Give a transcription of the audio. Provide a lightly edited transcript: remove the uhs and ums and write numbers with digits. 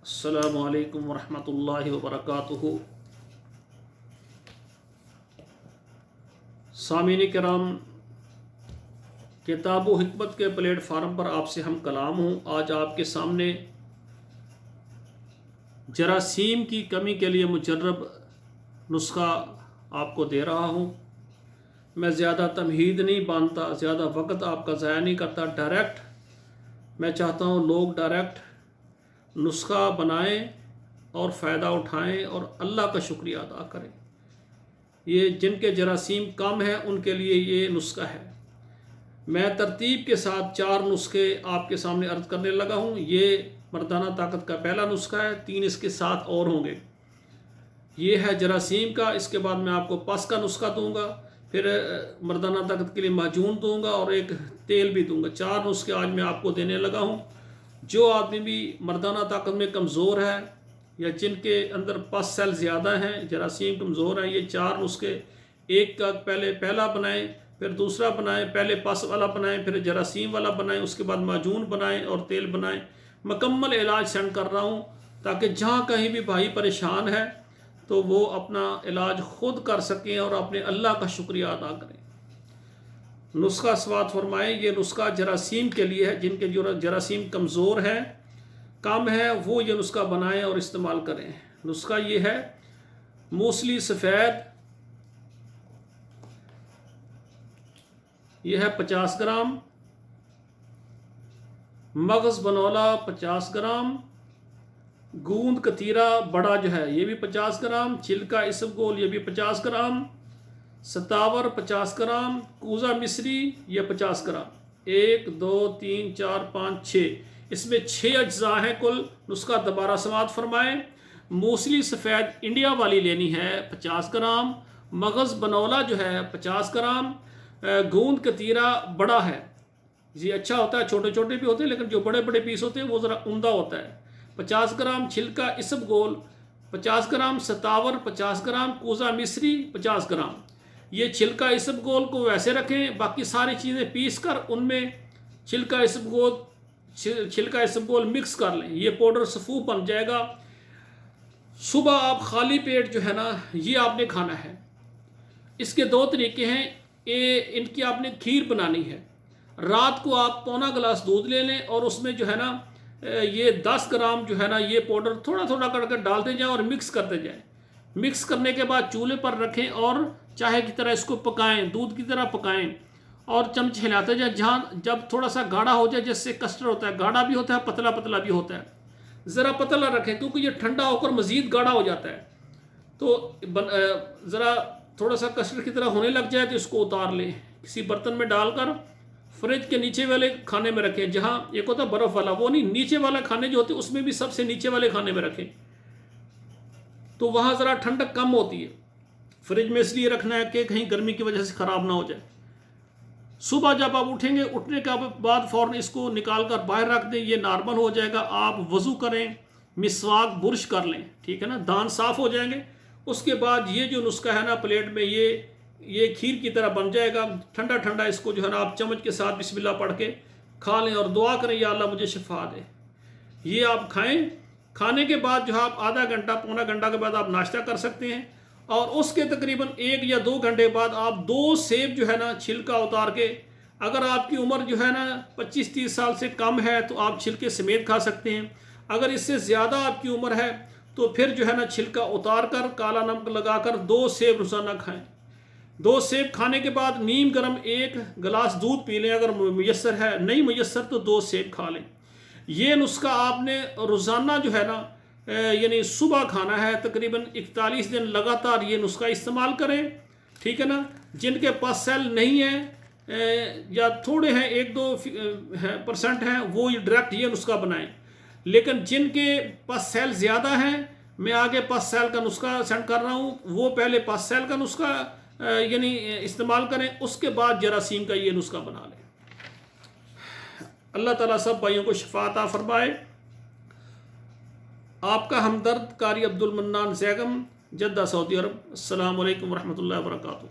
अस्सलामु अलैकुम वरहमतुल्लाहि वबरकातुहू। सामीन किराम, किताब व हिकमत के प्लेटफार्म पर आपसे हम कलाम हूँ। आज आपके सामने जरासीम की कमी के लिए मुजर्रब नुस्खा आपको दे रहा हूँ। मैं ज़्यादा तमहीद नहीं बांधता, ज़्यादा वक्त आपका ज़ाया नहीं करता। डायरेक्ट मैं चाहता हूँ लोग डायरेक्ट नुस्खा बनाएं और फ़ायदा उठाएं और अल्लाह का शुक्रिया अदा करें। ये जिनके जरासीम कम है उनके लिए ये नुस्खा है। मैं तरतीब के साथ 4 नुस्खे आपके सामने अर्ज़ करने लगा हूँ। ये मर्दाना ताकत का पहला नुस्खा है, 3 इसके साथ और होंगे। ये है जरासीम का। इसके बाद मैं आपको पस का नुस्खा दूंगा, फिर मर्दाना ताकत के लिए माजून दूंगा और एक तेल भी दूंगा। 4 नुस्खे आज मैं आपको देने लगा हूँ। जो आदमी भी मर्दाना ताकत में कमज़ोर है या जिनके अंदर पस सेल ज़्यादा हैं, जरासीम कमज़ोर हैं, ये 4 नुस्खे एक का पहले पहला बनाएं, फिर दूसरा बनाएं, पहले पस वाला बनाएं, फिर जरासीम वाला बनाएं, उसके बाद माजून बनाएं और तेल बनाएं। मुकम्मल इलाज सेंड कर रहा हूँ ताकि जहाँ कहीं भी भाई परेशान है तो वो अपना इलाज ख़ुद कर सकें और अपने अल्लाह का शुक्रिया अदा करें। नुस्खा स्वाद फरमाएँ। ये नुस्खा जरासीम के लिए है। जिनके जो जरासीम कमज़ोर है, कम है, वो ये नुस्खा बनाएं और इस्तेमाल करें। नुस्खा ये है, मूसली सफ़ेद ये है 50 ग्राम, मगज़ बनौला 50 ग्राम, गूंद कतीरा बड़ा जो है ये भी 50 ग्राम, छिलका इसबगोल ये भी 50 ग्राम, सतावर 50 ग्राम, कूज़ा मिस्री ये 50 ग्राम। 1 2 3 4 5 6 इसमें 6 अज्जा हैं कुल। नुस्खा दोबारा समात फरमाएं। मूसली सफ़ेद इंडिया वाली लेनी है 50 ग्राम, मगज़ बनौला जो है 50 ग्राम, गूंद कतीरा बड़ा है, ये अच्छा होता है, छोटे छोटे भी होते हैं लेकिन जो बड़े बड़े पीस होते हैं वो ज़रा उम्दा होता है, 50 ग्राम, छिलका इसबगोल 50 ग्राम, सतावर 50 ग्राम, कूज़ा मिस्री 50 ग्राम। ये छिलका इसबगोल को वैसे रखें, बाकी सारी चीज़ें पीस कर उनमें छिलका इसबगोल मिक्स कर लें। ये पाउडर सफ़ूफ बन जाएगा। सुबह आप खाली पेट जो है ना ये आपने खाना है। इसके 2 तरीके हैं। इनकी आपने खीर बनानी है। रात को आप पौना गिलास दूध ले लें और उसमें जो है ना ये 10 ग्राम जो है ना ये पाउडर थोड़ा थोड़ा करके डालते जाएं और मिक्स करते जाएं। मिक्स करने के बाद चूल्हे पर रखें और चाय की तरह इसको पकाएं, दूध की तरह पकाएं और चमच हिलाते जाएं। जहाँ जब थोड़ा सा गाढ़ा हो जाए, जैसे कस्टर्ड होता है, गाढ़ा भी होता है, पतला पतला भी होता है, ज़रा पतला रखें क्योंकि ये ठंडा होकर मज़ीद गाढ़ा हो जाता है। तो ज़रा थोड़ा सा कस्टर्ड की तरह होने लग जाए तो इसको उतार लें, किसी बर्तन में डालकर फ्रिज के नीचे वाले खाने में रखें। जहाँ एक होता है बर्फ़ वाला, वो नहीं, नीचे वाला खाने जो होते हैं उसमें भी सबसे नीचे वाले खाने में रखें, तो वहाँ ज़रा ठंडक कम होती है। फ्रिज में इसलिए रखना है कि कहीं गर्मी की वजह से ख़राब ना हो जाए। सुबह जब आप उठेंगे, उठने के बाद फ़ौरन इसको निकाल कर बाहर रख दें, ये नॉर्मल हो जाएगा। आप वज़ू करें, मिसवाक बुरश कर लें, ठीक है ना, दांत साफ़ हो जाएंगे। उसके बाद ये जो नुस्खा है ना प्लेट में ये खीर की तरह बन जाएगा। ठंडा ठंडा इसको जो है ना आप चम्मच के साथ बिस्मिल्लाह पढ़ के खा लें और दुआ करें, या अल्लाह मुझे शिफा दे। ये आप खाएं। खाने के बाद जो है आप आधा घंटा पौना घंटा के बाद आप नाश्ता कर सकते हैं और उसके तकरीबन 1 या 2 घंटे बाद आप 2 सेब जो है ना छिलका उतार के, अगर आपकी उम्र जो है ना 25-30 साल से कम है तो आप छिलके समेत खा सकते हैं। अगर इससे ज़्यादा आपकी उम्र है तो फिर जो है ना छिलका उतार कर काला नमक लगाकर 2 सेब रोज़ाना खाएँ। 2 सेब खाने के बाद नीम गर्म 1 गिलास दूध पी लें। अगर मुयस्सर है, नहीं मुयस्सर तो 2 सेब खा लें। ये नुस्खा आपने रोज़ाना जो है ना यानी सुबह खाना है। तकरीबन 41 दिन लगातार ये नुस्खा इस्तेमाल करें, ठीक है ना। जिनके पास सेल नहीं है या थोड़े हैं, 1-2% हैं, वो डायरेक्ट ये नुस्खा बनाएं। लेकिन जिनके पास सेल ज़्यादा हैं, मैं आगे पास सेल का नुस्खा सेंड कर रहा हूँ, वो पहले पास सेल का नुस्खा यानी इस्तेमाल करें, उसके बाद जरासीम का ये नुस्खा बना लें। अल्लाह ताला सब भाइयों को शिफा अता फरमाए। आपका हमदर्द कारी अब्दुल मन्नान ज़ैगम, जद्दा, सऊदी अरब। अस्सलामु अलैकुम वरहमतुल्लाहि वबरकातुहू।